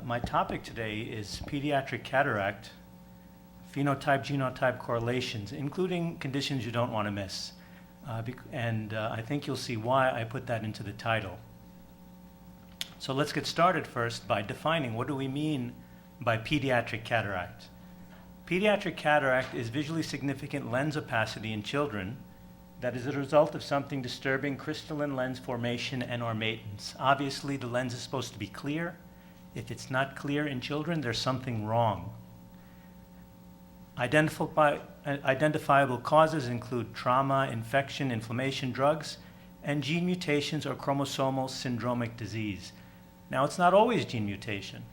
My topic today is pediatric cataract, phenotype-genotype correlations, including conditions you don't want to miss. I think you'll see why I put that into the title. So let's get started first by defining what do we mean by pediatric cataract. Pediatric cataract is visually significant lens opacity in children that is a result of something disturbing crystalline lens formation and/or maintenance. Obviously, the lens is supposed to be clear. If it's not clear in children, there's something wrong. Identifiable causes include trauma, infection, inflammation, drugs, and gene mutations or chromosomal syndromic disease. Now, it's not always gene mutation.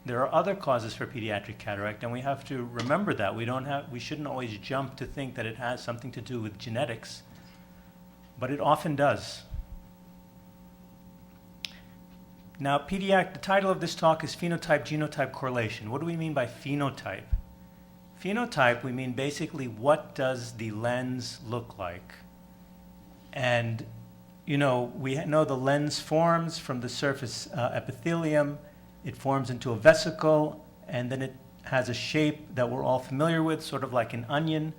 There are other causes for pediatric cataract, and we have to remember that. We shouldn't always jump to think that it has something to do with genetics, but it often does. Now, the title of this talk is Phenotype-genotype correlation. What do we mean by phenotype? Phenotype, we mean basically what does the lens look like? And, we know the lens forms from the surface epithelium. It forms into a vesicle, and then it has a shape that we're all familiar with, sort of like an onion.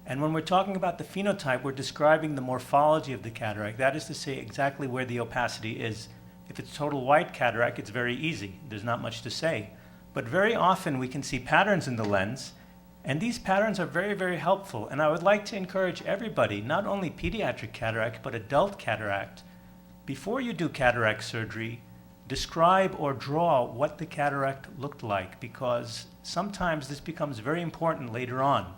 And when we're talking about the phenotype, we're describing the morphology of the cataract. That is to say exactly where the opacity is. If it's total white cataract, it's very easy. There's not much to say. But very often we can see patterns in the lens, and these patterns are very, very helpful. And I would like to encourage everybody, not only pediatric cataract, but adult cataract, before you do cataract surgery, describe or draw what the cataract looked like, because sometimes this becomes very important later on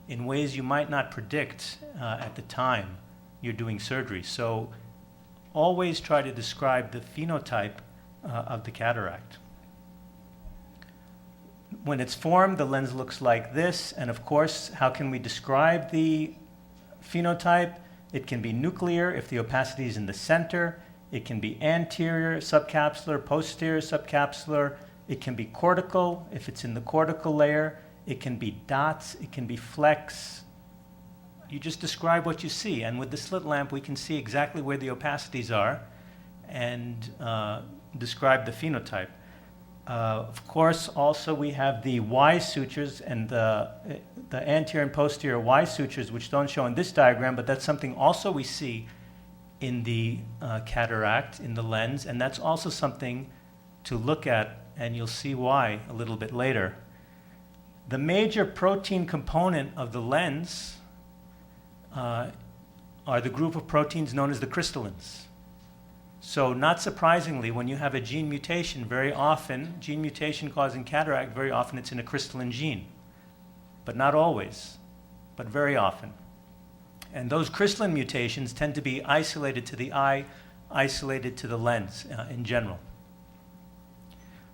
in ways you might not predict at the time you're doing surgery. So always try to describe the phenotype of the cataract. When it's formed, the lens looks like this, and of course, how can we describe the phenotype? It can be nuclear if the opacity is in the center. It can be anterior subcapsular, posterior subcapsular. It can be cortical if it's in the cortical layer. It can be dots. It can be flecks. You just describe what you see, and with the slit lamp, we can see exactly where the opacities are and describe the phenotype. Of course, also we have the Y sutures and the anterior and posterior Y sutures, which don't show in this diagram, but that's something also we see in the cataract, in the lens, and that's also something to look at, and you'll see why a little bit later. The major protein component of the lens are the group of proteins known as the crystallines. So not surprisingly, when you have a gene mutation, very often, gene mutation causing cataract, very often it's in a crystalline gene. But not always, but very often. And those crystalline mutations tend to be isolated to the eye, isolated to the lens in general.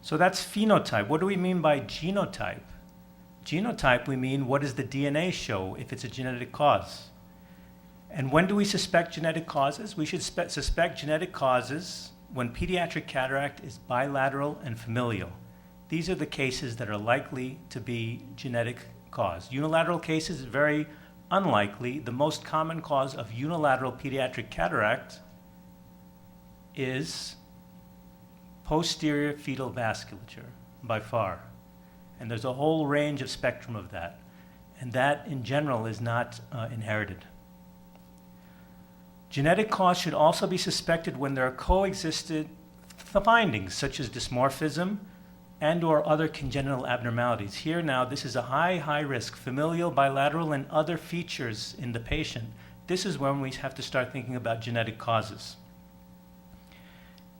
So that's phenotype. What do we mean by genotype? Genotype, we mean what does the DNA show if it's a genetic cause? And when do we suspect genetic causes? We should suspect genetic causes when pediatric cataract is bilateral and familial. These are the cases that are likely to be genetic cause. Unilateral cases, very unlikely. The most common cause of unilateral pediatric cataract is posterior fetal vasculature, by far. And there's a whole range of spectrum of that. And that, in general, is not inherited. Genetic cause should also be suspected when there are coexistent findings, such as dysmorphism and or other congenital abnormalities. Here now, this is a high risk, familial, bilateral, and other features in the patient. This is when we have to start thinking about genetic causes.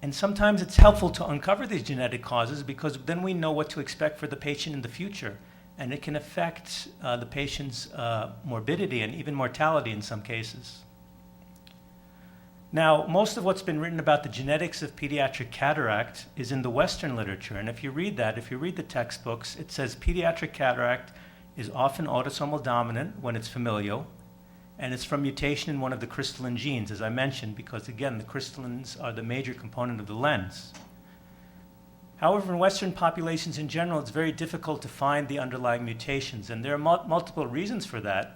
And sometimes it's helpful to uncover these genetic causes because then we know what to expect for the patient in the future. And it can affect the patient's morbidity and even mortality in some cases. Now, most of what's been written about the genetics of pediatric cataract is in the Western literature. And if you read the textbooks, it says pediatric cataract is often autosomal dominant when it's familial, and it's from mutation in one of the crystalline genes, as I mentioned, because again, the crystallines are the major component of the lens. However, in Western populations in general, it's very difficult to find the underlying mutations, and there are multiple reasons for that.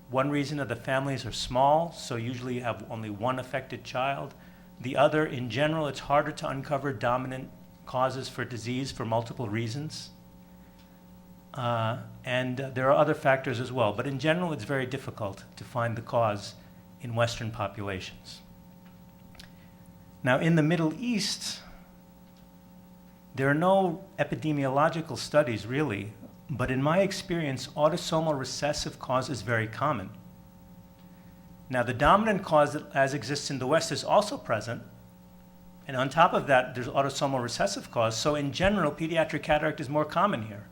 One reason is the families are small, so usually you have only one affected child. The other, in general, it's harder to uncover dominant causes for disease for multiple reasons. And there are other factors as well. But in general, it's very difficult to find the cause in Western populations. Now, in the Middle East, there are no epidemiological studies, really. But in my experience, autosomal recessive cause is very common. Now, the dominant cause that as exists in the West is also present. And on top of that, there's autosomal recessive cause. So in general, pediatric cataract is more common here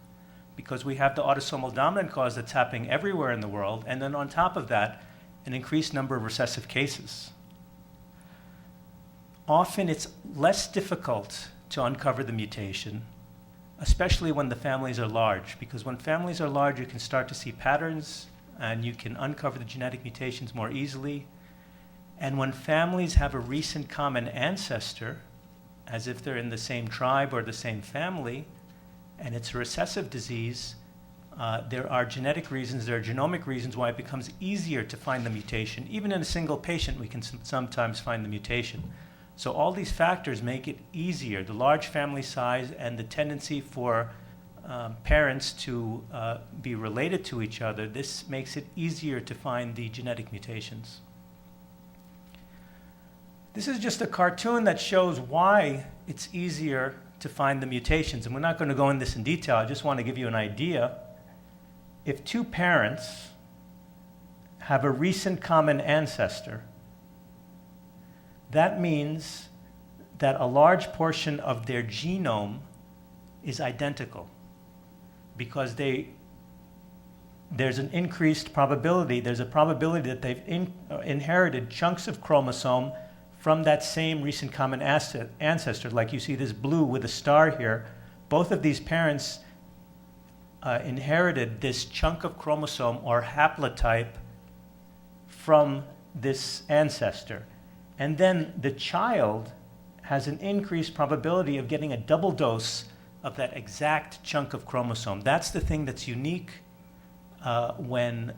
because we have the autosomal dominant cause that's happening everywhere in the world. And then on top of that, an increased number of recessive cases. Often it's less difficult to uncover the mutation, especially when the families are large, because when families are large, you can start to see patterns and you can uncover the genetic mutations more easily. And when families have a recent common ancestor, as if they're in the same tribe or the same family, and it's a recessive disease, there are genetic reasons, there are genomic reasons why it becomes easier to find the mutation. Even in a single patient, we can sometimes find the mutation. So all these factors make it easier, the large family size and the tendency for parents to be related to each other. This makes it easier to find the genetic mutations. This is just a cartoon that shows why it's easier to find the mutations. And we're not going to go into this in detail. I just want to give you an idea. If two parents have a recent common ancestor, that means that a large portion of their genome is identical because there's an increased probability, there's a probability that they've inherited chunks of chromosome from that same recent common ancestor. Like you see this blue with a star here. Both of these parents inherited this chunk of chromosome or haplotype from this ancestor. And then the child has an increased probability of getting a double dose of that exact chunk of chromosome. That's the thing that's unique when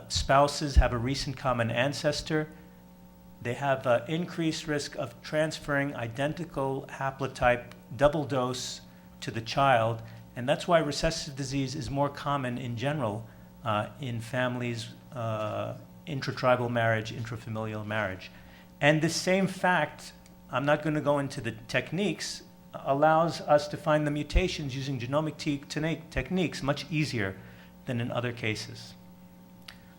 spouses have a recent common ancestor. They have an increased risk of transferring identical haplotype double dose to the child. And that's why recessive disease is more common in general in families, intratribal marriage, intrafamilial marriage. And this same fact, I'm not going to go into the techniques, allows us to find the mutations using genomic techniques much easier than in other cases.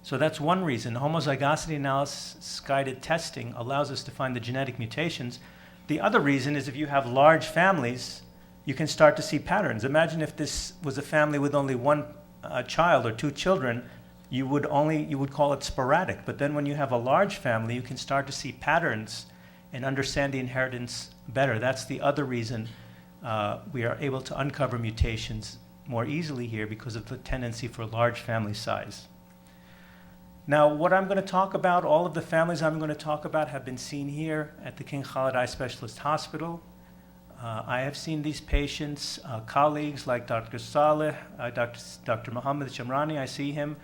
So that's one reason. Homozygosity-analysis-guided testing allows us to find the genetic mutations. The other reason is if you have large families, you can start to see patterns. Imagine if this was a family with only one child or two children, you would call it sporadic. But then when you have a large family, you can start to see patterns and understand the inheritance better. That's the other reason we are able to uncover mutations more easily here because of the tendency for large family size. Now, what I'm going to talk about, all of the families I'm going to talk about have been seen here at the King Khaled Eye Specialist Hospital. I have seen these patients, colleagues like Dr. Saleh, Dr. Mohammed Shamrani, I see him.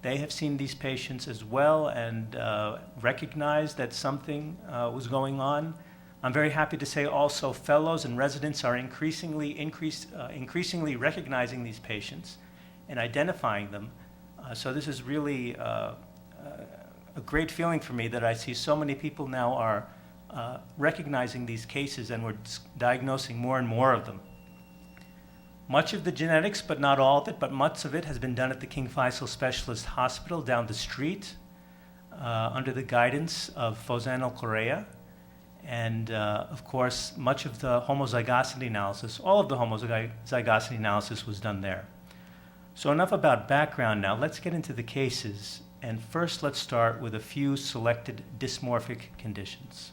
They have seen these patients as well and recognized that something was going on. I'm very happy to say also fellows and residents are increasingly recognizing these patients and identifying them. So this is really a great feeling for me that I see so many people now are recognizing these cases and we're diagnosing more and more of them. Much of the genetics, but not all of it, but much of it has been done at the King Faisal Specialist Hospital down the street under the guidance of Fauzan Al-Korea. And of course, much of the homozygosity analysis, all of the homozygosity analysis was done there. So enough about background now. Let's get into the cases. And first, let's start with a few selected dysmorphic conditions.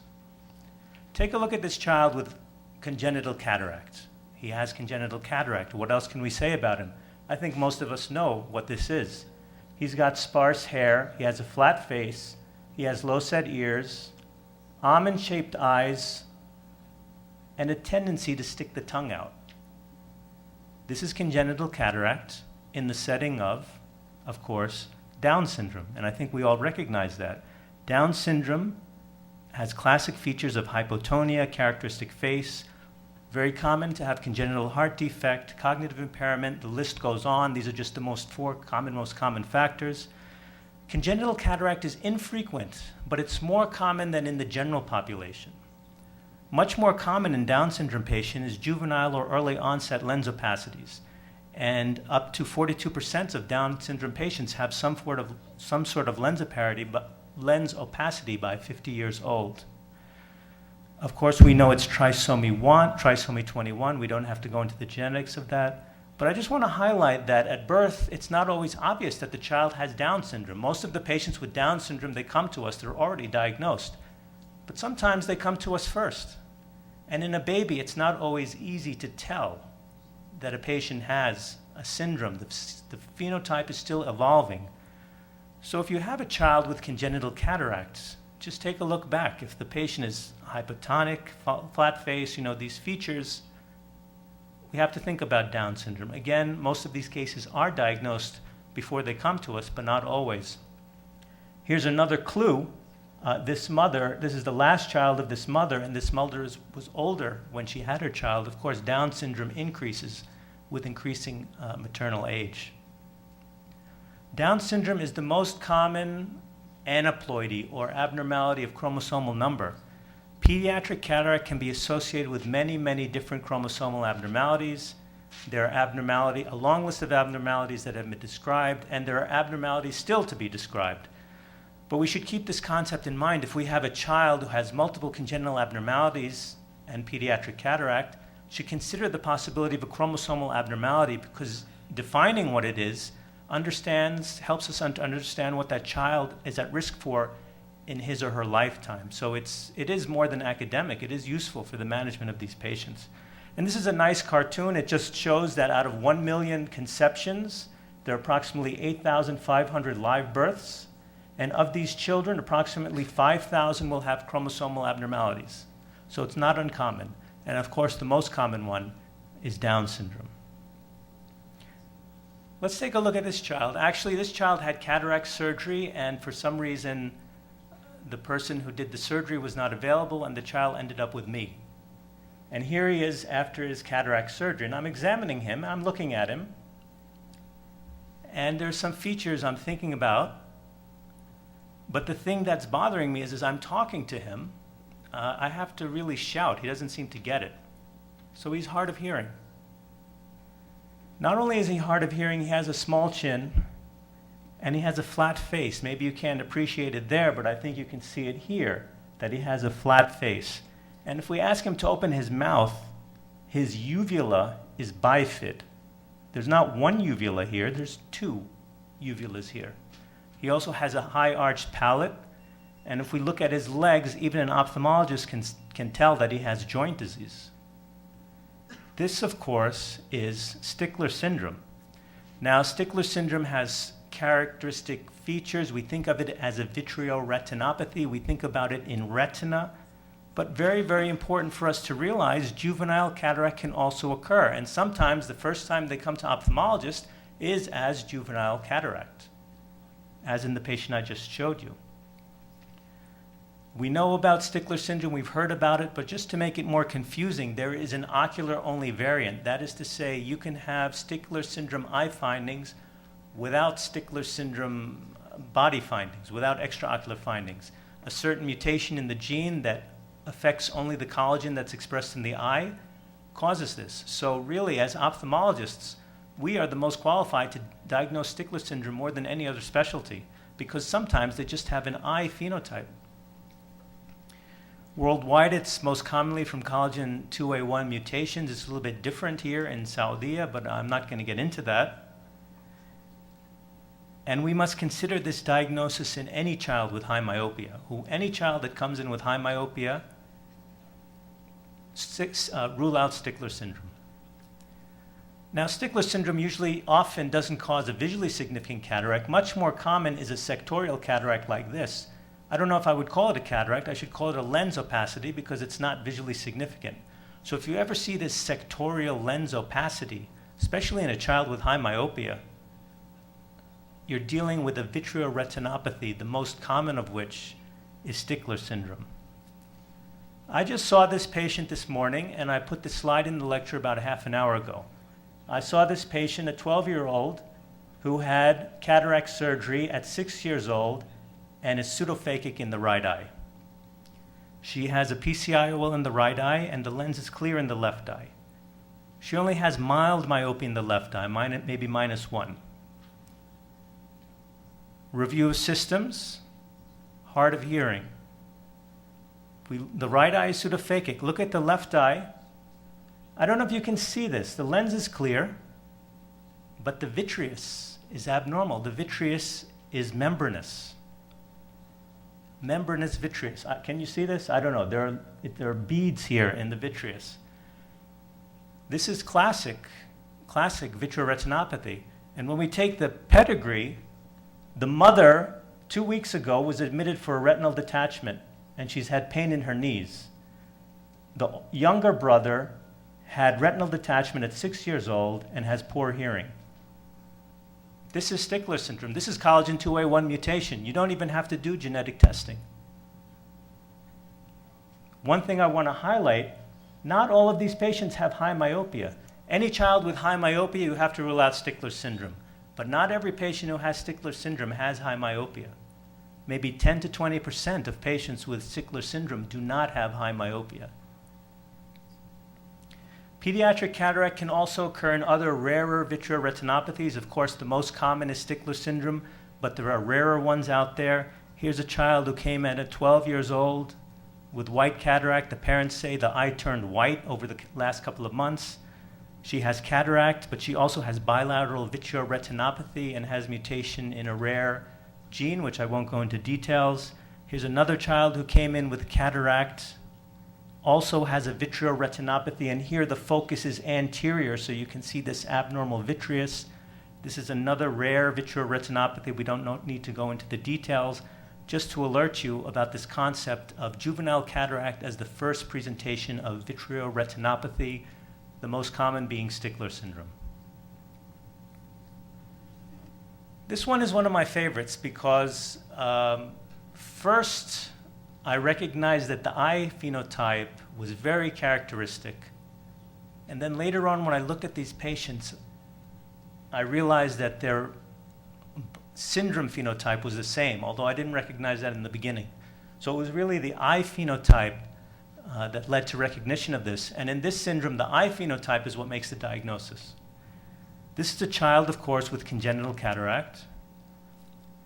Take a look at this child with congenital cataract. He has congenital cataract. What else can we say about him? I think most of us know what this is. He's got sparse hair. He has a flat face. He has low-set ears, almond-shaped eyes, and a tendency to stick the tongue out. This is congenital cataract in the setting of course, Down syndrome. And I think we all recognize that. Down syndrome has classic features of hypotonia, characteristic face, Very common to have congenital heart defect, cognitive impairment, the list goes on. These are just the most common factors. Congenital cataract is infrequent, but it's more common than in the general population. Much more common in Down syndrome patients is juvenile or early onset lens opacities. And up to 42% of Down syndrome patients have some sort of lens opacity by 50 years old. Of course, we know it's trisomy 1, trisomy 21. We don't have to go into the genetics of that. But I just want to highlight that at birth, it's not always obvious that the child has Down syndrome. Most of the patients with Down syndrome, they come to us, they're already diagnosed. But sometimes they come to us first. And in a baby, it's not always easy to tell that a patient has a syndrome. The phenotype is still evolving. So if you have a child with congenital cataracts, just take a look back. If the patient is hypotonic, flat face, these features, we have to think about Down syndrome. Again, most of these cases are diagnosed before they come to us, but not always. Here's another clue. This is the last child of this mother, and this mother was older when she had her child. Of course, Down syndrome increases with increasing maternal age. Down syndrome is the most common aneuploidy or abnormality of chromosomal number. Pediatric cataract can be associated with many, many different chromosomal abnormalities. There are a long list of abnormalities that have been described, and there are abnormalities still to be described. But we should keep this concept in mind. If we have a child who has multiple congenital abnormalities and pediatric cataract, should consider the possibility of a chromosomal abnormality, because defining what it is helps us to understand what that child is at risk for in his or her lifetime. So it is more than academic. It is useful for the management of these patients. And this is a nice cartoon. It just shows that out of 1 million conceptions, there are approximately 8,500 live births. And of these children, approximately 5,000 will have chromosomal abnormalities. So it's not uncommon. And of course, the most common one is Down syndrome. Let's take a look at this child. Actually, this child had cataract surgery, and for some reason, the person who did the surgery was not available, and the child ended up with me. And here he is after his cataract surgery. And I'm examining him, I'm looking at him, and there's some features I'm thinking about. But the thing that's bothering me is as I'm talking to him, I have to really shout. He doesn't seem to get it. So he's hard of hearing. Not only is he hard of hearing, he has a small chin, and he has a flat face. Maybe you can't appreciate it there, but I think you can see it here, that he has a flat face. And if we ask him to open his mouth, his uvula is bifid. There's not one uvula here, there's 2 uvulas here. He also has a high arched palate, and if we look at his legs, even an ophthalmologist can tell that he has joint disease. This, of course, is Stickler syndrome. Now, Stickler syndrome has characteristic features. We think of it as a vitreo-retinopathy. We think about it in retina. But very, very important for us to realize, juvenile cataract can also occur. And sometimes the first time they come to ophthalmologist is as juvenile cataract, as in the patient I just showed you. We know about Stickler syndrome, we've heard about it, but just to make it more confusing, there is an ocular-only variant. That is to say, you can have Stickler syndrome eye findings without Stickler syndrome body findings, without extraocular findings. A certain mutation in the gene that affects only the collagen that's expressed in the eye causes this. So really, as ophthalmologists, we are the most qualified to diagnose Stickler syndrome more than any other specialty, because sometimes they just have an eye phenotype. Worldwide, it's most commonly from collagen 2A1 mutations. It's a little bit different here in Saudi, but I'm not going to get into that. And we must consider this diagnosis in any child with high myopia. Any child that comes in with high myopia, rule out Stickler syndrome. Now, Stickler syndrome often doesn't cause a visually significant cataract. Much more common is a sectorial cataract like this. I don't know if I would call it a cataract. I should call it a lens opacity because it's not visually significant. So if you ever see this sectorial lens opacity, especially in a child with high myopia, you're dealing with a vitreo-retinopathy, the most common of which is Stickler syndrome. I just saw this patient this morning, and I put the slide in the lecture about a half an hour ago. I saw this patient, a 12-year-old, who had cataract surgery at 6 years old and is pseudophakic in the right eye. She has a PCIOL in the right eye, and the lens is clear in the left eye. She only has mild myopia in the left eye, maybe -1. Review of systems, hard of hearing. The right eye is pseudophakic. Look at the left eye. I don't know if you can see this. The lens is clear, but the vitreous is abnormal. The vitreous is membranous. Membranous vitreous. Can you see this? I don't know. There are beads here in the vitreous. This is classic vitreo-retinopathy. And when we take the pedigree, the mother 2 weeks ago was admitted for a retinal detachment, and she's had pain in her knees. The younger brother had retinal detachment at 6 years old and has poor hearing. This is Stickler syndrome. This is collagen 2A1 mutation. You don't even have to do genetic testing. One thing I want to highlight, not all of these patients have high myopia. Any child with high myopia, you have to rule out Stickler syndrome. But not every patient who has Stickler syndrome has high myopia. Maybe 10 to 20% of patients with Stickler syndrome do not have high myopia. Pediatric cataract can also occur in other rarer vitreo-retinopathies. Of course, the most common is Stickler syndrome, but there are rarer ones out there. Here's a child who came in at 12 years old with white cataract. The parents say the eye turned white over the last couple of months. She has cataract, but she also has bilateral vitreo-retinopathy and has mutation in a rare gene, which I won't go into details. Here's another child who came in with cataract, also has a vitreo-retinopathy, and here the focus is anterior, so you can see this abnormal vitreous. This is another rare vitreo-retinopathy. We don't need to go into the details, just to alert you about this concept of juvenile cataract as the first presentation of vitreo-retinopathy, the most common being Stickler syndrome. This one is one of my favorites because first, I recognized that the eye phenotype was very characteristic. And then later on, when I looked at these patients, I realized that their syndrome phenotype was the same, although I didn't recognize that in the beginning. So it was really the eye phenotype that led to recognition of this. And in this syndrome, the eye phenotype is what makes the diagnosis. This is a child, of course, with congenital cataract.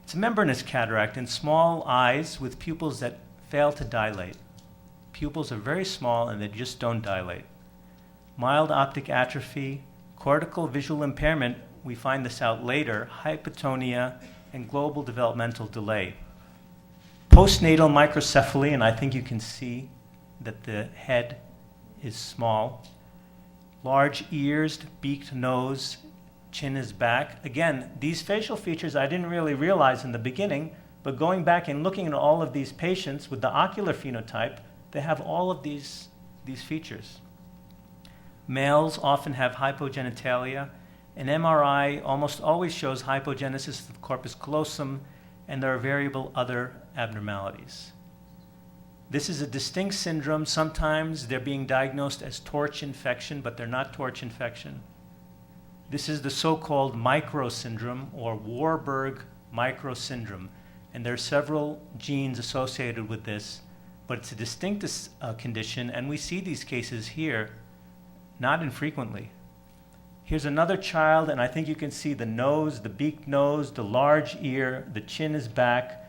It's a membranous cataract in small eyes with pupils that fail to dilate. Pupils are very small and they just don't dilate. Mild optic atrophy, cortical visual impairment, we find this out later, hypotonia, and global developmental delay. Postnatal microcephaly, and I think you can see that the head is small. Large ears, beaked nose, chin is back. Again, these facial features I didn't really realize in the beginning, but going back and looking at all of these patients with the ocular phenotype, they have all of these features. Males often have hypogenitalia. An MRI almost always shows hypogenesis of corpus callosum, and there are variable other abnormalities. This is a distinct syndrome. Sometimes they're being diagnosed as torch infection, but they're not torch infection. This is the so-called micro syndrome or Warburg micro syndrome. And there are several genes associated with this, but it's a distinct condition, and we see these cases here not infrequently. Here's another child, and I think you can see the nose, the beaked nose, the large ear, the chin is back.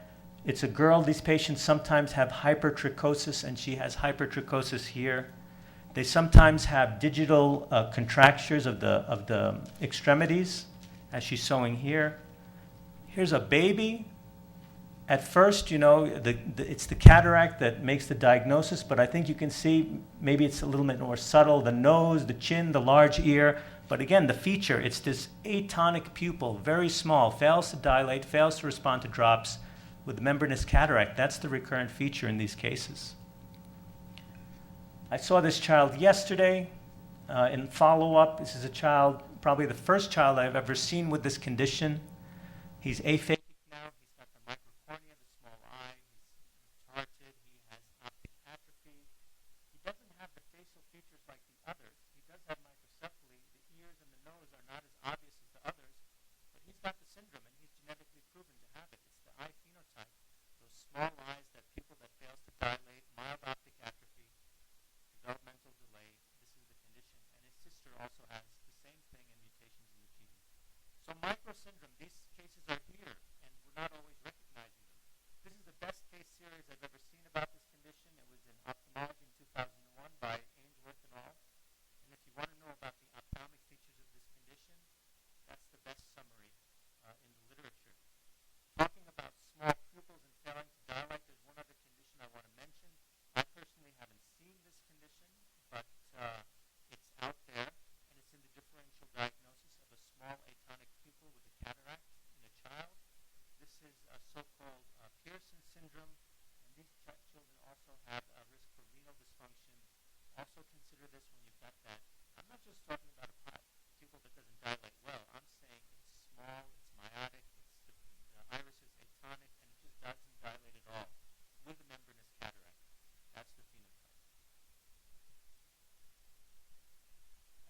It's a girl. These patients sometimes have hypertrichosis, and she has hypertrichosis here. They sometimes have digital contractures of the extremities, as she's showing here. Here's a baby. At first, it's the cataract that makes the diagnosis, but I think you can see maybe it's a little bit more subtle. The nose, the chin, the large ear. But again, the feature, it's this atonic pupil, very small, fails to dilate, fails to respond to drops with membranous cataract. That's the recurrent feature in these cases. I saw this child yesterday in follow-up. This is a child, probably the first child I've ever seen with this condition. He's aphakic now. He's got the microcornea, the small eye. He's retarded. He has optic atrophy. So micro syndrome, these cases are here, and we're not always recognizing them. This is the best case series I've ever seen about this condition. It was in Ophthalmology in 2001 by Ainsworth and all. And if you want to know about the ophthalmic features of this condition, that's the best summary in the literature. Talking about small pupils and failing to dilate, there's one other condition I want to mention. I personally haven't seen this condition, but it's out there, and it's in the differential diagnosis of a small atonic pupil with a cataract in a child. This is a so-called Pearson syndrome, and these children also have a risk for renal dysfunction. Also consider this when you've got that. I'm not just talking about a pupil that doesn't dilate well. I'm saying it's small, it's myotic, the iris is atonic, and it just doesn't dilate at all with a membranous cataract. That's the phenotype.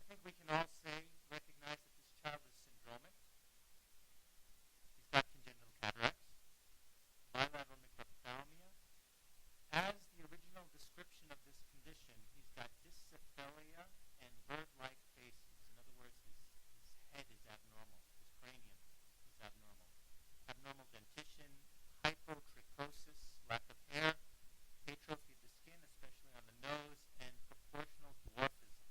I think we can all recognize that this child is syndromic. He's got congenital cataracts, bilateral microphthalmia. As the original description of this condition, he's got dyscephalia and bird-like faces. In other words, his head is abnormal. His cranium is abnormal. Abnormal dentition, hypotrichosis, lack of hair, atrophy of the skin, especially on the nose, and proportional dwarfism.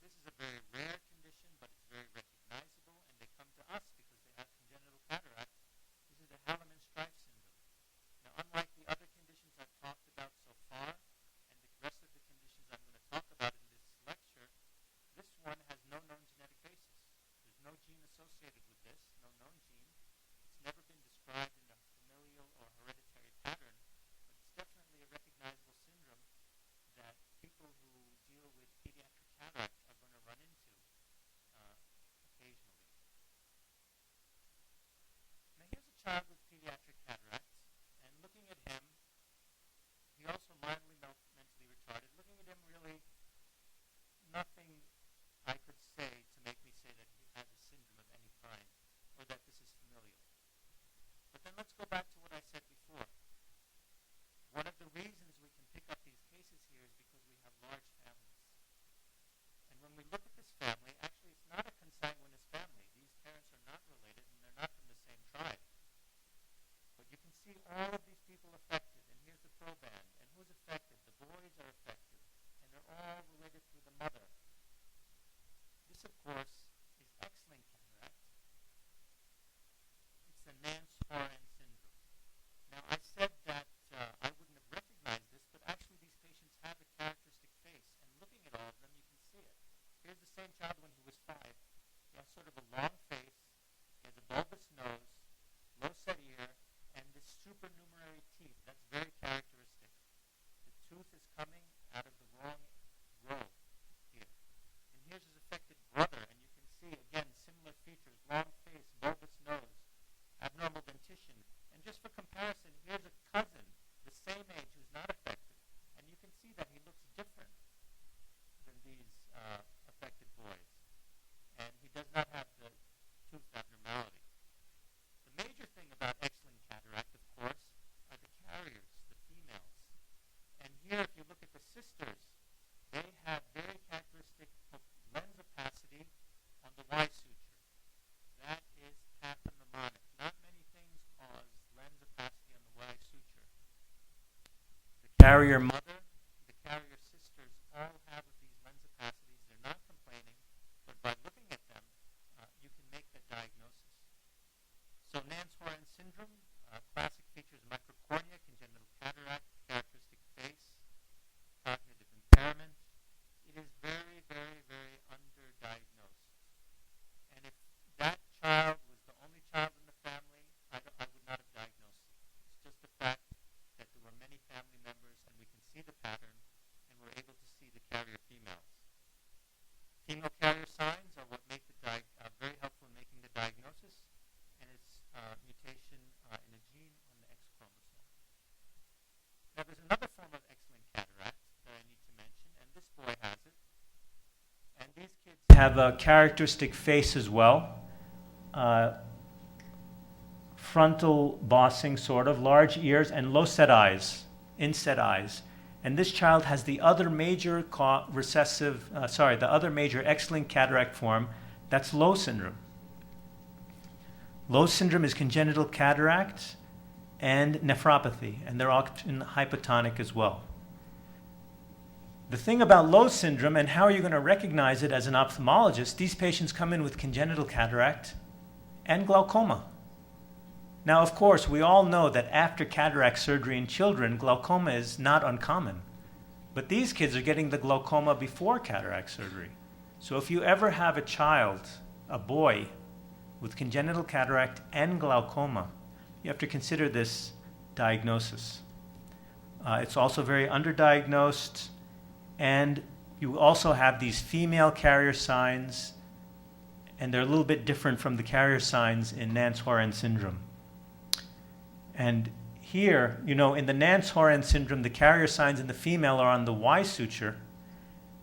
This is a very rare condition, but it's very recognizable, and they come to us because they have congenital cataract. This is the Hallerman stripe syndrome. Now, unlike the other conditions I've talked about so far, and the rest of the conditions I'm going to talk about in this lecture, this one has no known genetic basis. There's no gene associated with this, no known gene. It's never been described in a familial or hereditary pattern, but it's definitely a recognizable syndrome that people who deal with pediatric cataract are going to run into occasionally. Now here's a child with pediatric cataracts, and looking at him, he also mildly mentally retarded. Looking at him, really nothing I could say to make me say that he has a syndrome of any kind or that this is familial. But then let's go back to what I said before. One of the reasons we can pick up these cases here is because we have large families. And when we look at this family, actually it's not a consanguineous family. These parents are not related and they're not from the same tribe. But you can see all of these people affected, and here's the proband. And who's affected? The boys are affected, and they're all related through the mother. This, of course, is X-linked cataract. It's the Nance-Horan syndrome. Now, I said that I wouldn't have recognized this, but actually these patients have a characteristic face, and looking at all of them, you can see it. Here's the same child when he was 5. He has sort of a long face, he has a bulbous nose, low-set ear, and this supernumerary teeth. That's very characteristic. The tooth is coming out of the wrong row here. And here's his affected brother, and you can see, again, similar features, long face, bulbous nose, abnormal dentition. And just for comparison, here's a cousin, the same age, who's not affected. And you can see that he looks different than these affected boys. And he does not have the tooth abnormality. The major thing about X-linked cataract, of course, are the carriers, the females. And here, if you look at the sisters, they have very characteristic lens opacity on the Y suture. That is pathognomonic. Not many things cause lens opacity on the Y suture. The carrier mother, the carrier sisters all have these lens opacities. They're not complaining, but by looking at them, you can make that diagnosis. So Nance-Horan syndrome, classic features microcornea, congenital cataract, characteristic face, cognitive impairment. It is very, very, very underdiagnosed. And if that child was the only child in the family, I would not have diagnosed it. It's just the fact that there were many family members, and we can see the pattern, and we're able to see the carrier females. Female carrier signs are what make very helpful in making the diagnosis, and it's mutation in a gene on the X chromosome. Now, there's another form of X-linked cataract that I need to mention, and this boy has it. And these kids Have a characteristic face as well. Frontal bossing, sort of, large ears, and low-set eyes, inset eyes. And this child has the other major the other major X-linked cataract form, that's Lowe syndrome. Lowe syndrome is congenital cataract and nephropathy, and they're often hypotonic as well. The thing about Lowe syndrome, and how are you going to recognize it as an ophthalmologist, these patients come in with congenital cataract and glaucoma. Now, of course, we all know that after cataract surgery in children, glaucoma is not uncommon. But these kids are getting the glaucoma before cataract surgery. So if you ever have a child, a boy, with congenital cataract and glaucoma, you have to consider this diagnosis. It's also very underdiagnosed, and you also have these female carrier signs, and they're a little bit different from the carrier signs in Nance-Horan syndrome. And here, in the Nance-Horan syndrome, the carrier signs in the female are on the Y suture.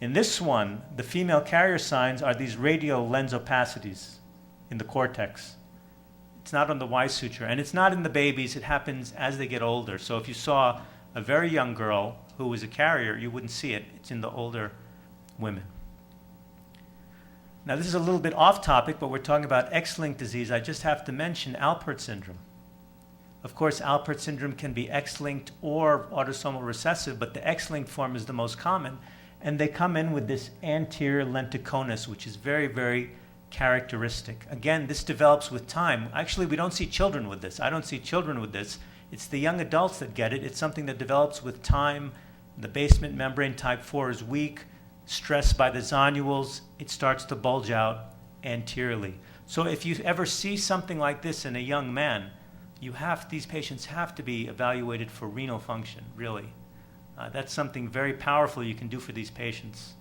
In this one, the female carrier signs are these radial lens opacities in the cortex. It's not on the Y suture, and it's not in the babies. It happens as they get older. So if you saw a very young girl who was a carrier, you wouldn't see it. It's in the older women. Now, this is a little bit off topic, but we're talking about X-linked disease. I just have to mention Alport syndrome. Of course, Alport syndrome can be X-linked or autosomal recessive, but the X-linked form is the most common. And they come in with this anterior lenticonus, which is very, very characteristic. Again, this develops with time. Actually, we don't see children with this. I don't see children with this. It's the young adults that get it. It's something that develops with time. The basement membrane type 4 is weak. Stressed by the zonules, it starts to bulge out anteriorly. So if you ever see something like this in a young man, these patients have to be evaluated for renal function, really. That's something very powerful you can do for these patients.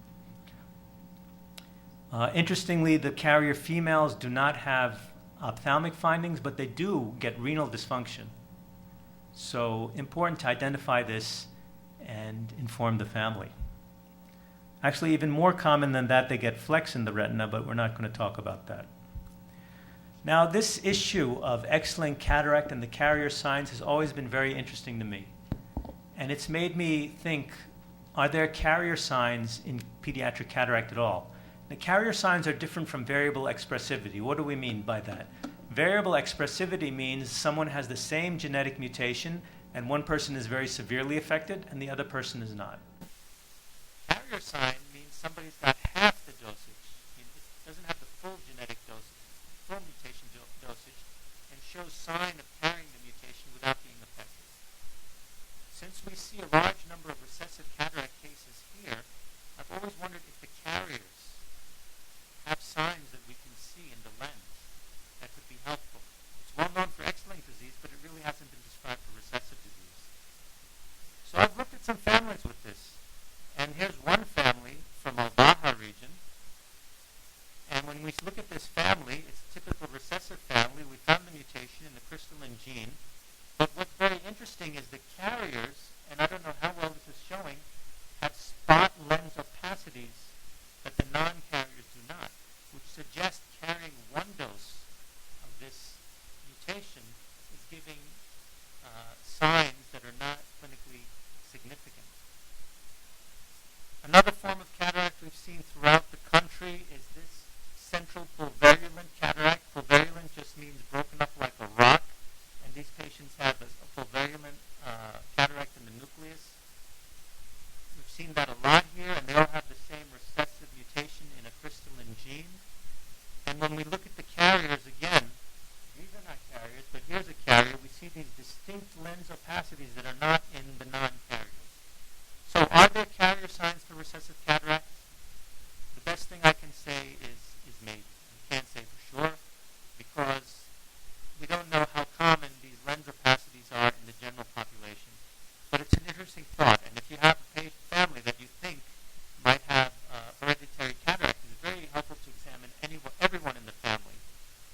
Interestingly, the carrier females do not have ophthalmic findings, but they do get renal dysfunction. So important to identify this and inform the family. Actually, even more common than that, they get flecks in the retina, but we're not going to talk about that. Now, this issue of X-linked cataract and the carrier signs has always been very interesting to me. And it's made me think, are there carrier signs in pediatric cataract at all? The carrier signs are different from variable expressivity. What do we mean by that? Variable expressivity means someone has the same genetic mutation, and one person is very severely affected, and the other person is not. Carrier sign means somebody's got half the dosage. It doesn't have the full genetic dosage, full mutation dosage, and shows sign of carrying the mutation without being affected. Since we see a large number of recessive cataract cases here, I've always wondered if the carriers have signs that we can see in the lens that could be helpful. It's well known for X-linked disease, but it really hasn't been described for recessive disease. So I've looked at some families with this. And here's one family from our Baja region. And when we look at this family, it's a typical recessive family. We found the mutation in the crystalline gene. But what's very interesting is the carriers, and I don't know how well this is showing, have spot lens opacities that the non-carriers do not, which suggests carrying one dose of this mutation is giving signs that are not clinically significant. Another form of cataract we've seen throughout the country is this central pulverulent cataract. Pulverulent just means broken up like a rock, and these patients have a pulverulent cataract in the nucleus. We've seen that a lot here, and they all have the same recessive mutation in a crystalline gene. And when we look at the carriers again, these are not carriers, but here's a carrier. We see these distinct lens opacities that are not in the non-carriers. So are there carrier signs for recessive cataract? The best thing I can say is maybe. We can't say for sure because we don't know how common these lens opacities are in the general population. But it's an interesting thought. And if you have a family that you think might have hereditary cataract, it's very helpful to examine everyone in the family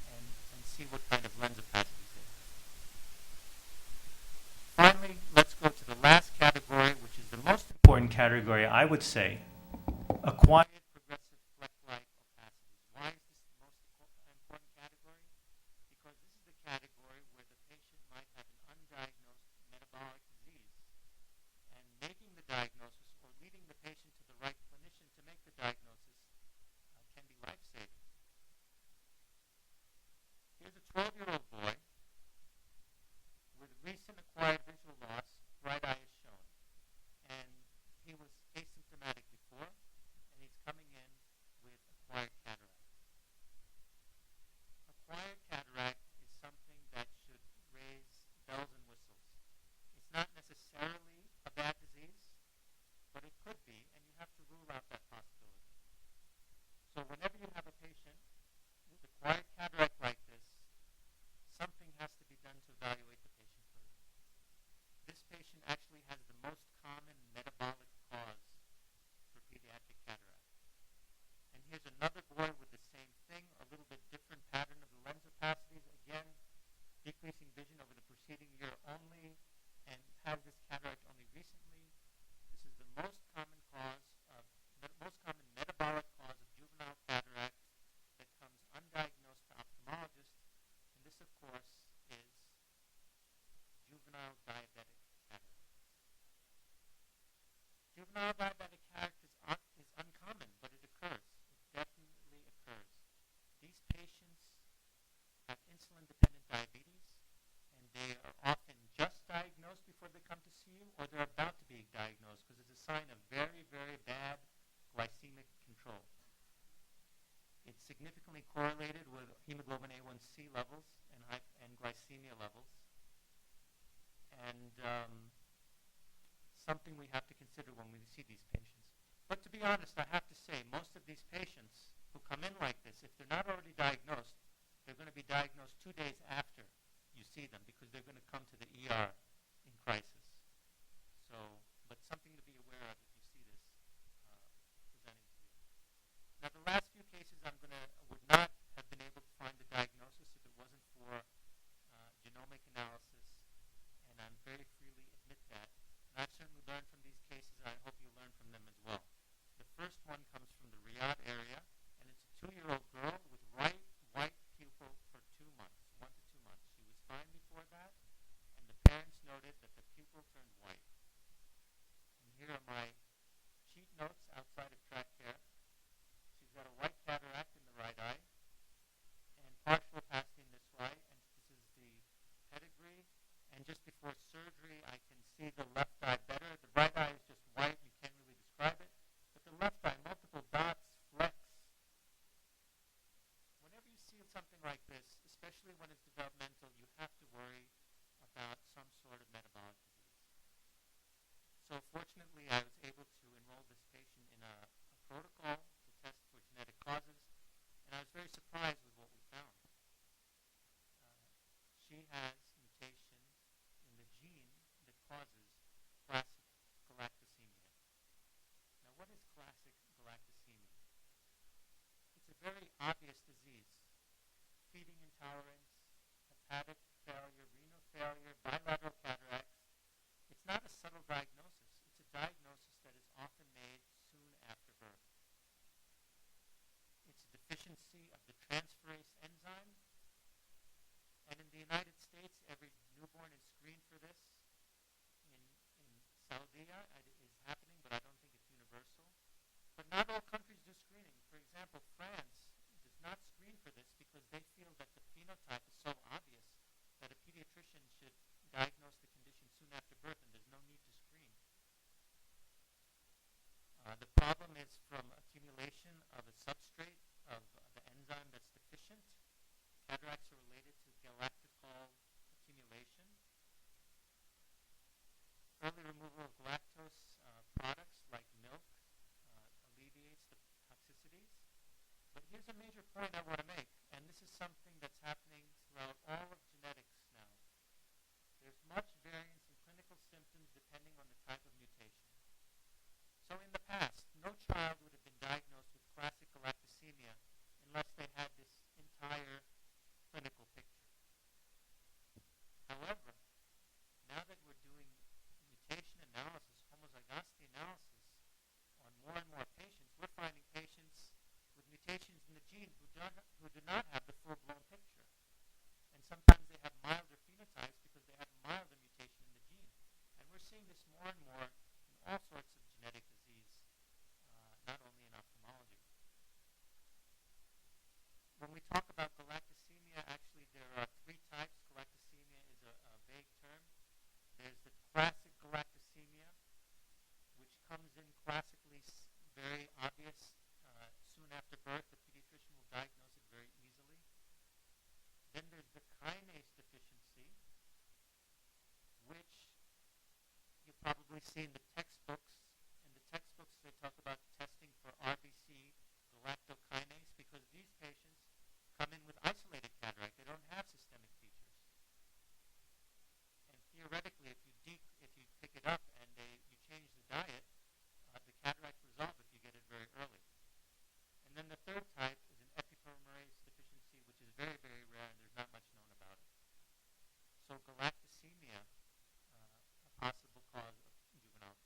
and see what kind of lens opacities they have. Finally, let's go to the last category, which is the most Important category, I would say, acquired progressive fleck-like opacities. Why is this the most important category? Because this is the category where the patient might have an undiagnosed metabolic disease. And making the diagnosis or leading the patient to the right clinician to make the diagnosis can be life-saving. Here's a 12-year-old significantly correlated with hemoglobin A1C levels and glycemia levels. And something we have to consider when we see these patients. But to be honest, I have to say, most of these patients who come in like this, if they're not already diagnosed, they're going to be diagnosed 2 days after you see them because they're going to come to the ER in crisis. So, but something to be aware of if you see this presenting to you. Now, the last few cases would not have been able to find the diagnosis if it wasn't for genomic analysis, and I'm very freely admit that. And I've certainly learned from these cases, and I hope you learn from them as well. The first one comes from the Riyadh area, and it's a 2-year-old girl with white pupil for 2 months, 1 to 2 months. She was fine before that, and the parents noted that the pupil turned white. And here are my cheat notes outside of track care. She's got a white cataract in the right eye, and partial opacity in this right, and this is the pedigree. And just before surgery, I can see the left eye better. The right eye is just white. You can't really describe it. But the left eye, multiple dots, flecks. Whenever you see something like this, especially when it's developmental, you have to worry about some sort of metabolic disease. So fortunately, I was able to enroll this patient in a protocol to test for genetic causes, and I was very surprised with what we found. She has mutations in the gene that causes classic galactosemia. Now, what is classic galactosemia? It's a very obvious disease. Feeding intolerance, hepatic failure, renal failure, bilateral cataracts. It's not a subtle diagnosis. It's a diagnosis that is often made soon after birth. It's a deficiency of the transferase enzyme. And in the United States, every newborn is screened for this. In Saudi it is happening, but I don't think it's universal. But not all countries do screening. For example, France does not screen for this because they feel that the phenotype is so obvious that a pediatrician should diagnose the condition soon after birth and there's no need to screen. The problem is from accumulation of a substrate of the enzyme that's deficient. Cataracts are related to galactitol accumulation. Early removal of galactose products like milk alleviates the toxicities. But here's a major point I want to make, and this is something that's happening throughout all of genetics now. There's much variance in clinical symptoms depending on the type of mutation. So in the past, no child would have been diagnosed with classic galactosemia unless they had this entire clinical picture. However, now that we're doing mutation analysis, homozygosity analysis on more and more patients, we're finding patients with mutations in the gene who do not have the full-blown picture. And sometimes they have milder phenotypes because they have a milder mutation in the gene. And we're seeing this more and more in all sorts of genetic disease, not only in ophthalmology. When we talk about galactosemia, actually there are 3 types. Galactosemia is a vague term. There's the classic galactosemia, which comes in classically very obvious soon after birth. The pediatrician will diagnose it very easily. Then there's the kinase deficiency, which you probably see in the textbooks. In the textbooks, they talk about testing for RBC galactokinase because these patients come in with isolated cataract. They don't have systemic features. And theoretically, if you pick it up and you change the diet, the cataracts resolve if you get it very early. And then the third type is an epipolymerase deficiency, which is very, very rare, and there's not much known about it. So galactosemia, a possible cause of juvenile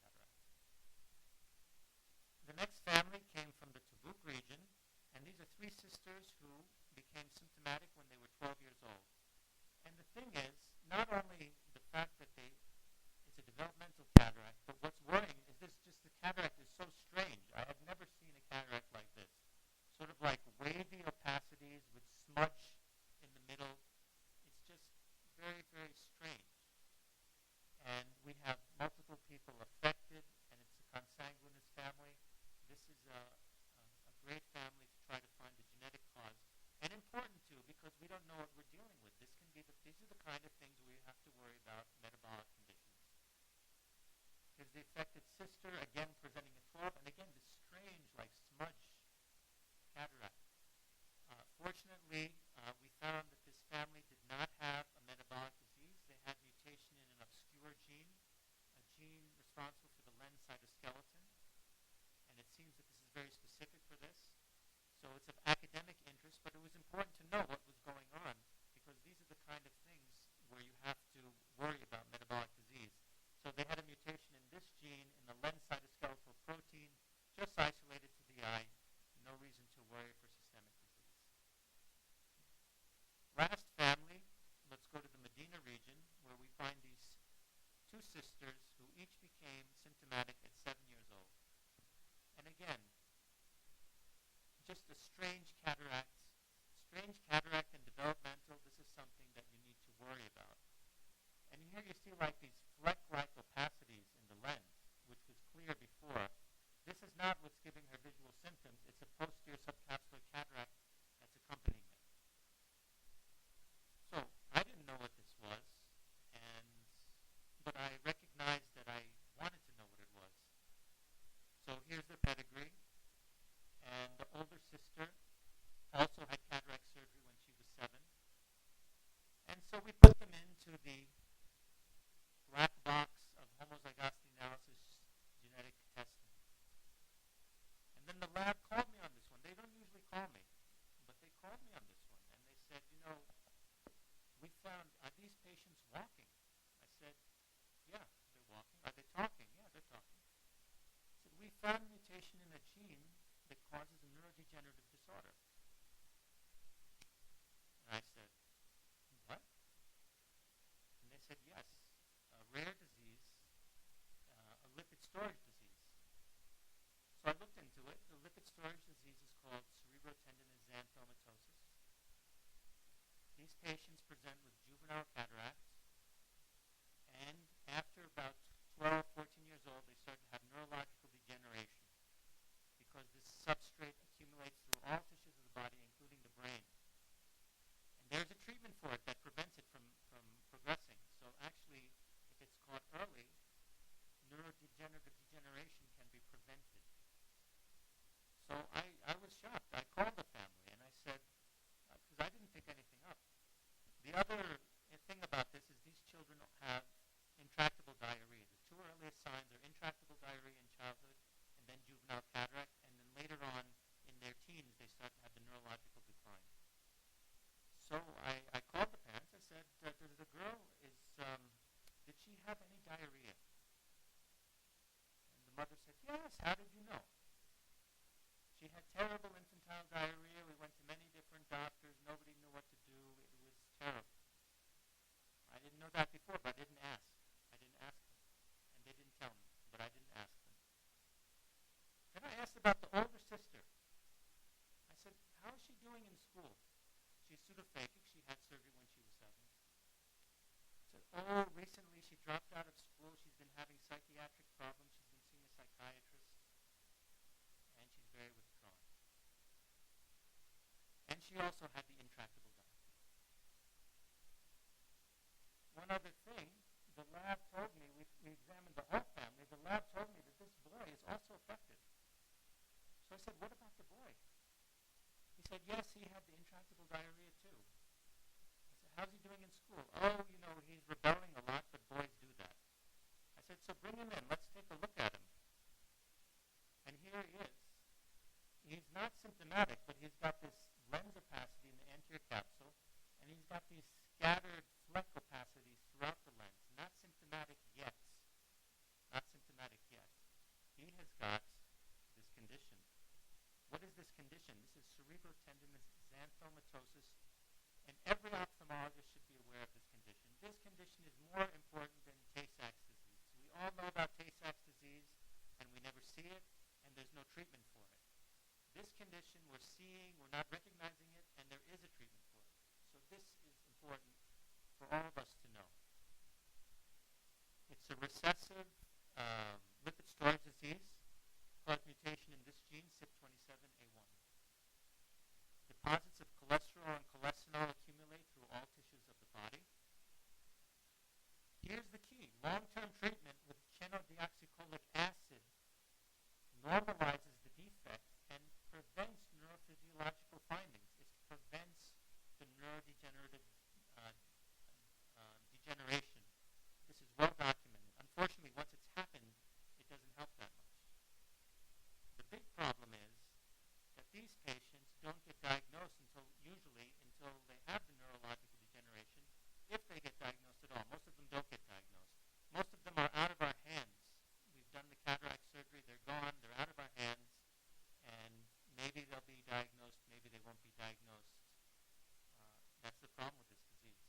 another thing about this is these children have intractable diarrhea. The two earliest signs are intractable diarrhea in childhood and then juvenile cataract, and then later on in their teens they start to have the neurological decline. So I called the parents. I said, the girl did she have any diarrhea? And the mother said, yes, how did you know? She had terrible infantile diarrhea. We went to many different doctors. Nobody knew what to do. It was terrible. I didn't know that before, but I didn't ask. I didn't ask them. And they didn't tell me, but I didn't ask them. Then I asked about the older sister. I said, how is she doing in school? She's pseudophakic. She had surgery when she was 7. I said, oh, recently she dropped out of school. She's been having psychiatric problems. She's been seeing a psychiatrist. And she's very withdrawn. And she also had the intractable diarrhea. One other thing, the lab told me, we examined the whole family, the lab told me that this boy is also affected. So I said, what about the boy? He said, yes, he had the intractable diarrhea too. I said, how's he doing in school? Oh, he's rebelling a lot, but boys do that. I said, so bring him in. Let's take a look at him. And here he is. He's not symptomatic, but he's got this lens opacity in the anterior capsule, and he's got these scattered fleck opacities throughout the lens. Not symptomatic yet. Not symptomatic yet. He has got this condition. What is this condition? This is cerebrotendinous xanthomatosis, and every ophthalmologist should be aware of this condition. This condition is more important than Tay-Sachs disease. We all know about Tay-Sachs disease, and we never see it, and there's no treatment for it. This condition we're seeing, we're not recognizing it, and there is a treatment for it. So this is important for all of us to know. It's a recessive lipid storage disease caused mutation in this gene, CYP27A1. Deposits of cholesterol and cholestanol accumulate through all tissues of the body. Here's the key. Long-term treatment with chenodeoxycholic acid normalizes the defect and prevents neurophysiological findings. It prevents the neurodegenerative degeneration. This is well documented. Unfortunately, once it's happened, it doesn't help that much. The big problem is that these patients don't get diagnosed until they have the neurological degeneration, if they get diagnosed at all. Most of them don't get diagnosed. Most of them are out of our hands. We've done the cataract surgery, they're gone, they're out of our hands, and maybe they'll be diagnosed, maybe they won't be diagnosed. That's the problem with this disease.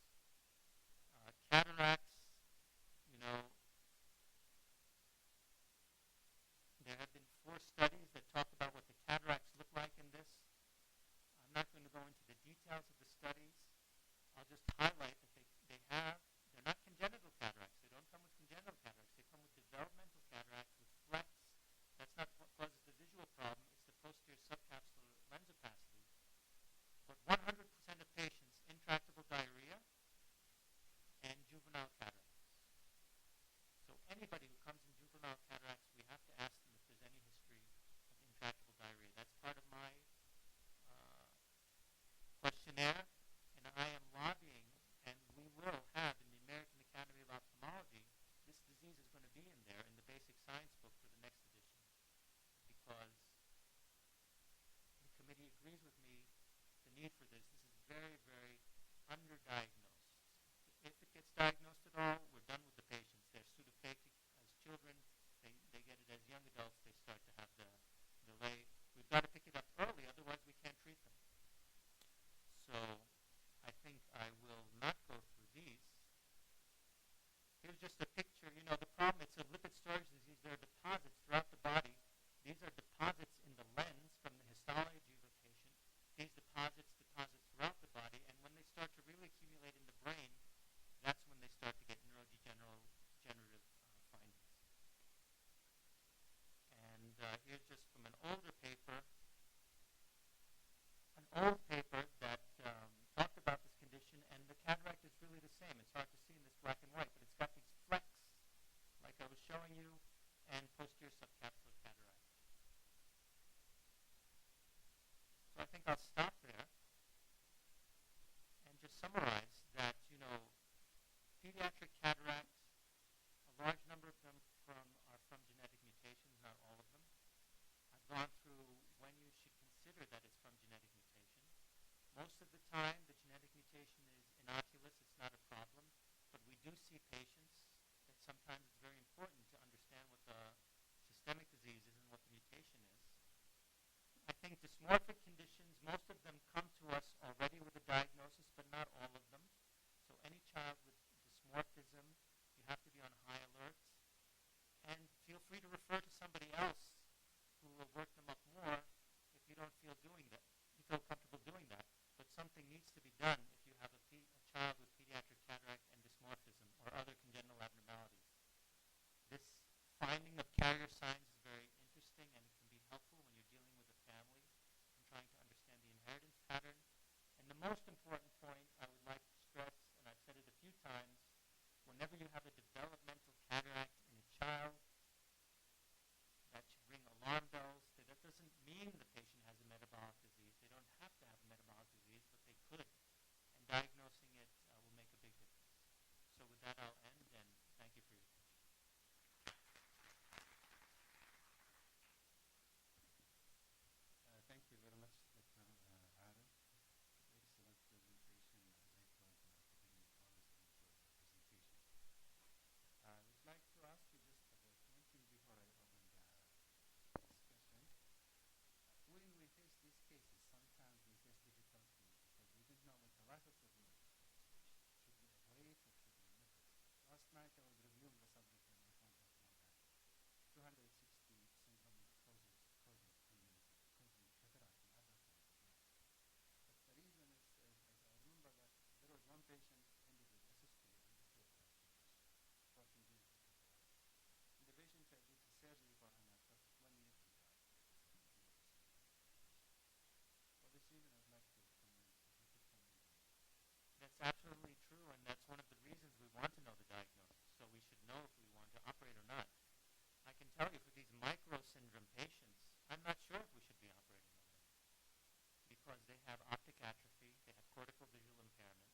Cataracts, there have been 4 studies that talk about what the cataracts look like in this. I'm not going to go into the details of the studies. I'll just highlight that they're not congenital cataracts. They don't come with congenital cataracts. They come with developmental cataracts with flecks. That's not what causes the visual problem. It's the posterior subcapsular lens opacity. But 100% of patients, intractable diarrhea and juvenile cataracts. So anybody who comes in juvenile cataracts, we have to ask them if there's any history of intractable diarrhea. That's part of my questionnaire, and I am lobbying and absolutely true, and that's one of the reasons we want to know the diagnosis, so we should know if we want to operate or not. I can tell you for these micro syndrome patients, I'm not sure if we should be operating on them because they have optic atrophy, they have cortical visual impairment,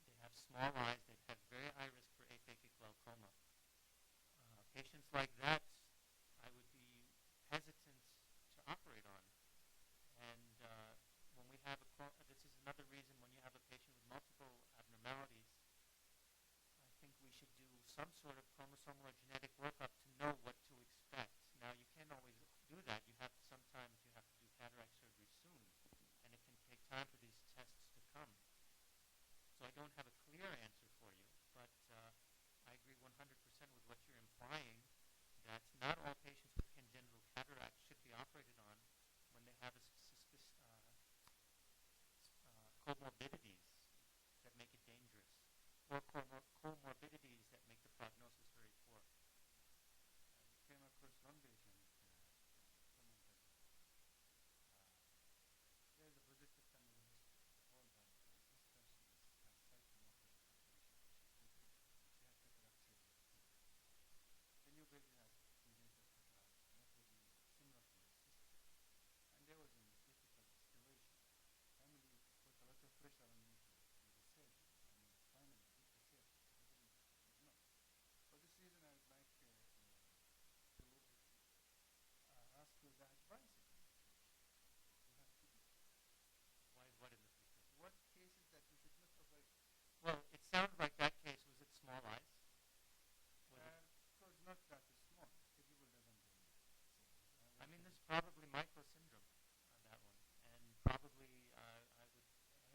they have small eyes, they have very high risk for aphakic glaucoma. Patients like that, I would be hesitant to operate on. And when we have this is another reason when you have a patient with multiple abnormalities, I think we should do some sort of chromosomal or genetic workup to know what to expect. Now, you can't always do that. Sometimes you have to do cataract surgery soon, and it can take time for these tests to come. So I don't have a clear answer for you, but I agree 100% with what you're implying, that not all patients with congenital cataract should be operated on when they have comorbidities that make it dangerous, or comorbidities that make the prognosis very poor. I came across one patient, there is a projected family history. All that this person has symptomatic calculation. She had cataract surgery. The new baby has congenital cataract, not really similar to my sister. And there was a difficult situation. Family put a lot of pressure on me to do the surgery. And finally I did the surgery. I didn't know. For this reason, I would like to ask you the advice in this situation. You have to do. Why is what in the future? What cases that we should not avoid? Well, it sounds like that case was it small eyes? Of course, not that small. The people doesn't do it. I mean, this is probably micro syndrome on that one, and probably I would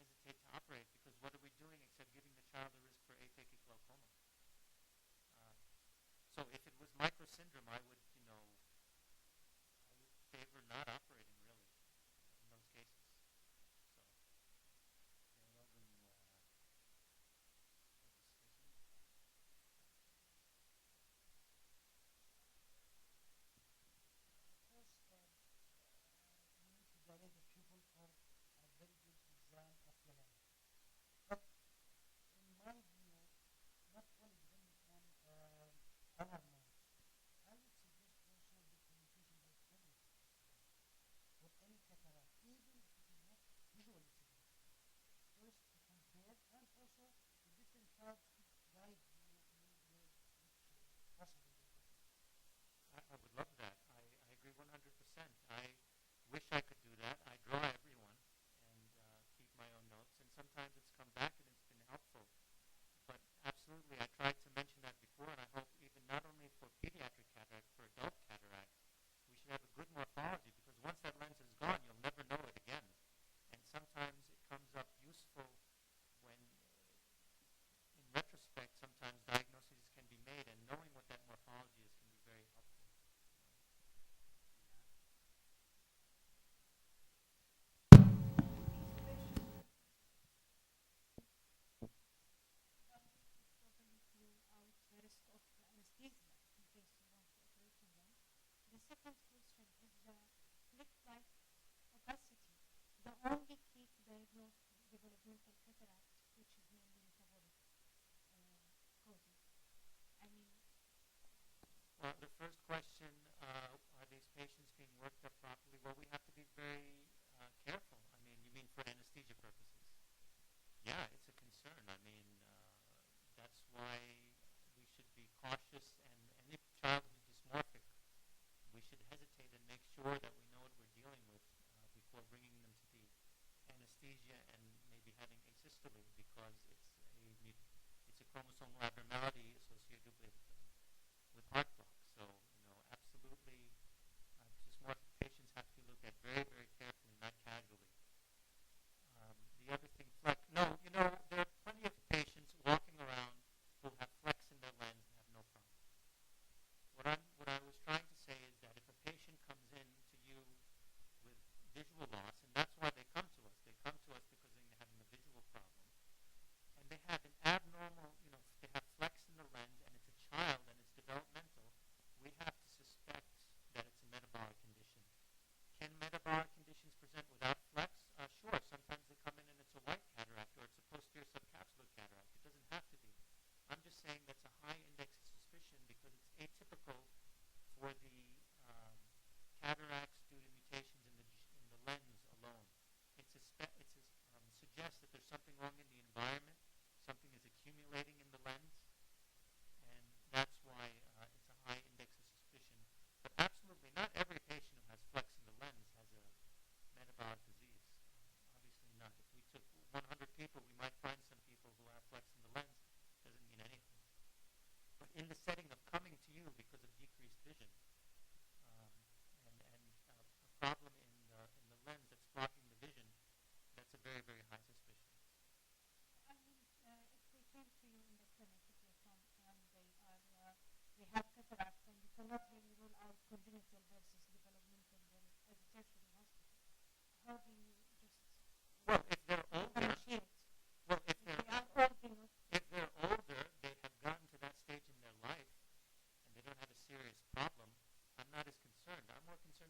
hesitate to operate because what are we doing except giving the child a risk for aphakic glaucoma? So if it was micro syndrome, I would favor not operating really in those cases. So There wasn't a discussion. First, you need to direct the pupil for a very good exam of the lens. But in my view, not only depending on our knowledge, I would suggest also documentation by everything for any cataract, even if it is not visually significant. First, to compare, and also the different types could guide you which possible diagnosis. I would love that. I agree 100%. I wish I could do that. I draw everyone and keep my own notes, and sometimes it's come back and it's been helpful. But absolutely, I tried to mention that before, and I hope even not only for pediatric cataract, for adult cataract, we should have a good morphology because once that lens is gone, you'll never know it again. And sometimes it comes up useful when, in retrospect, sometimes diagnoses can be made, and knowing what that morphology is can be very helpful. The second question is the slit-like opacity, the only key to diagnose developmental cataract, which is mainly metabolic causes. I mean, Well, the first question, are these patients being worked up properly? Well, we have to be very careful. I mean, you mean for anesthesia purposes? Yeah, it's a concern. I mean, that's why we should be cautious, and any child who's dysmorphic, we should hesitate and make sure that we know what we're dealing with before bringing them to the anesthesia and maybe having asystole because it's a chromosomal abnormality associated with heart block. So, absolutely, dysmorphic patients have to be looked at very, very carefully, not casually. The other thing, no, there are plenty of patients walking around who have flecks in their lens and have no problem. What I was trying to say is that if a patient comes in to you with visual loss, and that's why they come to us. They come to us because they're having a visual problem, and they have an abnormal, they have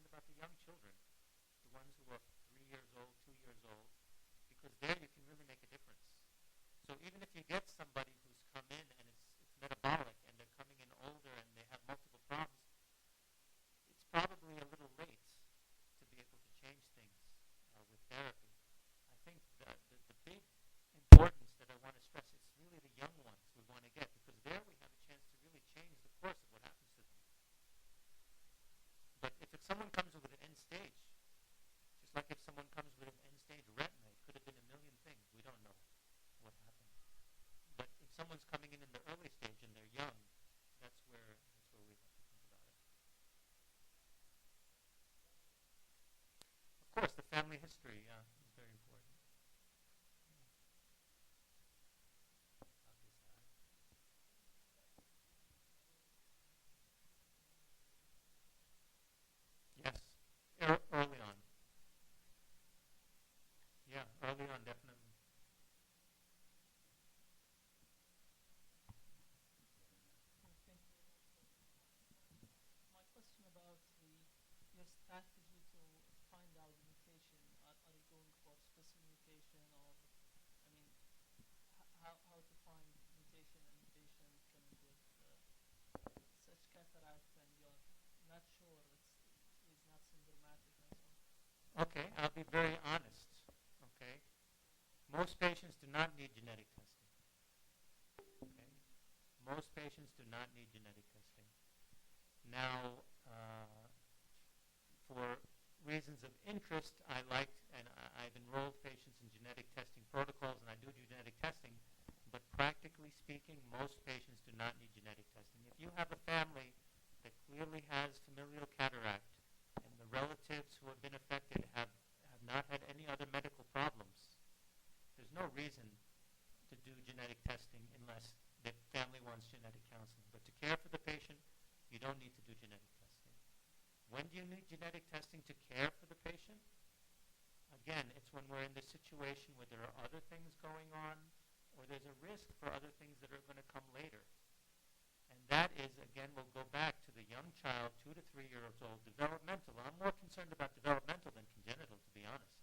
about the young children, the ones who are 3 years old, 2 years old, because there you can really make a difference. So even if you get somebody who's come in and it's metabolic and they're coming in older and they have multiple problems, it's probably a little late to be able to change things with therapy. I think the big importance that I want to stress is really the young ones we want to get, because there we have a chance to really change the course of what happens to them. But if someone comes with an end stage, just like if someone comes with an end stage retina, it could have been a million things. We don't know what happened. But if someone's coming in the early stage and they're young, that's where we have to think about it. Of course, the family history is very important. Yes, early on. Yeah, early on, definitely. My question about your strategy to find out the mutation. Are you going for specific mutation, or how to find mutation in patient coming with such cataract when you're not sure it's not symptomatic and so on? Okay, I'll be very honest. Okay, most patients do not need genetic testing. Okay, most patients do not need genetic testing. Now, for reasons of interest, I've enrolled patients in genetic testing protocols, and I do genetic testing. But practically speaking, most patients do not need genetic testing. If you have a family that clearly has familial cataract, and the relatives who have been affected have not had any other medical problems, there's no reason to do genetic testing unless the family wants genetic counseling. But to care for the patient, you don't need to do genetic testing. When do you need genetic testing to care for the patient? Again, it's when we're in the situation where there are other things going on, or there's a risk for other things that are going to come later. And that is, again, we'll go back to the young child, 2 to 3 years old, developmental. I'm more concerned about developmental than congenital, to be honest.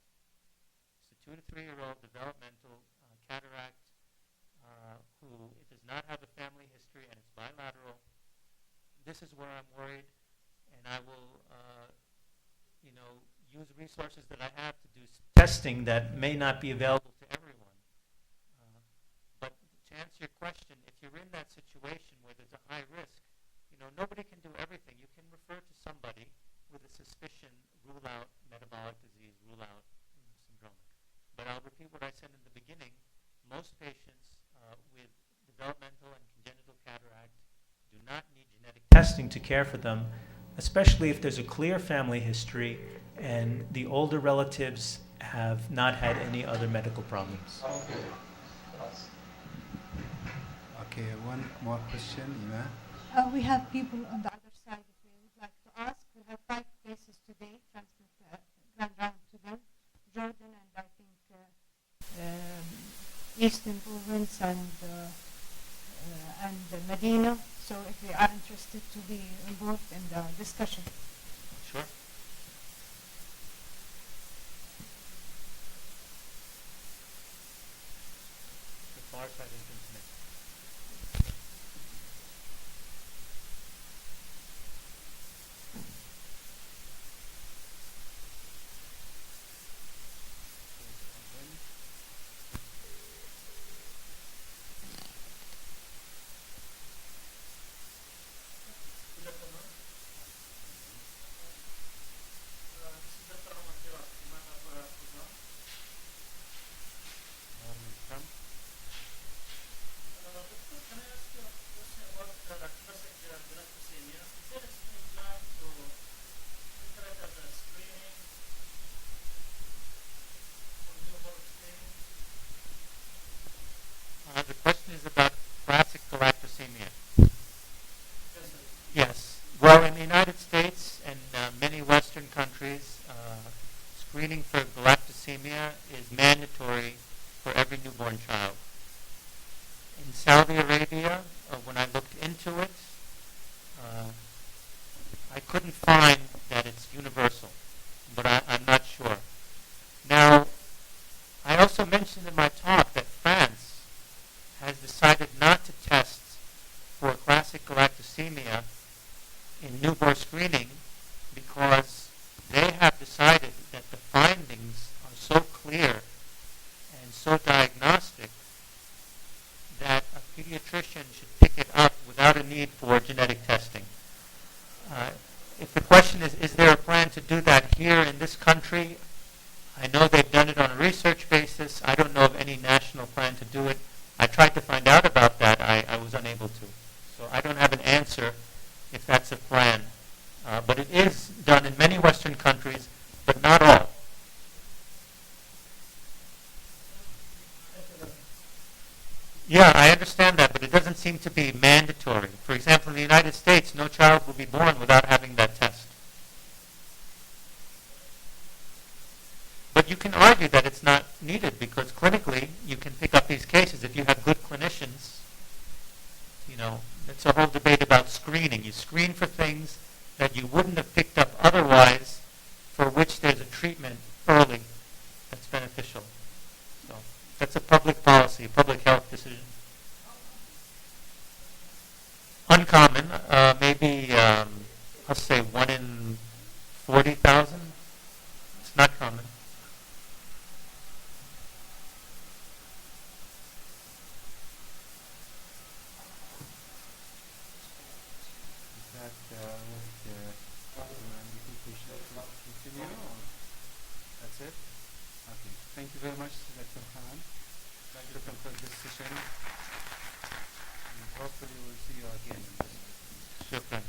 It's a 2 to 3 year old developmental cataract who does not have a family history and it's bilateral. This is where I'm worried, and I will, use resources that I have to do testing that may not be available to everyone. But to answer your question, if you're in that situation where there's a high risk, nobody can do everything. You can refer to somebody with a suspicion, rule out metabolic disease, rule out syndromic. But I'll repeat what I said in the beginning. Most patients with developmental and congenital cataract do not need genetic testing to care for them, especially if there's a clear family history and the older relatives have not had any other medical problems. Okay, one more question, Ima. We have people on the other side if we would like to ask. We have 5 cases today, run round to them. Jordan and I think Eastern Province and Medina. So if they are interested to be involved in the discussion. Sure. The far side has been connected. The question is about classic galactosemia. Yes. Well, in the United States and many Western countries, screening for galactosemia is mandatory for every newborn child. In Saudi Arabia, when I looked into it, I couldn't find that that it's universal, but I'm not sure. Now, I also mentioned in my talk that France has decided not to test for classic galactosemia in newborn screening because they have decided that the findings are so clear and so diagnostic that a pediatrician should pick it up without a need for genetic testing. If the question is there a plan to do that here in this country? I know they've done it on a research basis. I don't know of any national plan to do it. I tried to find out about that. I was unable to. So I don't have an answer if that's a plan. But it is done in many Western countries, but not all. Yeah, I understand that, but it doesn't seem to be mandatory. For example, in the United States, no child will be born without having that test. But you can argue that it's not needed because clinically you can pick up these cases if you have good clinicians. You know, it's a whole debate about screening. You screen for things that you wouldn't have picked up otherwise, for which there's a treatment early that's beneficial. So that's a public policy, a public health decision. Uncommon, maybe I'll say 1 in 40,000. It's not common. That's it? Okay. Thank you very much, Dr. Khan. Thank you for this session. And hopefully we'll see you again. Shukran.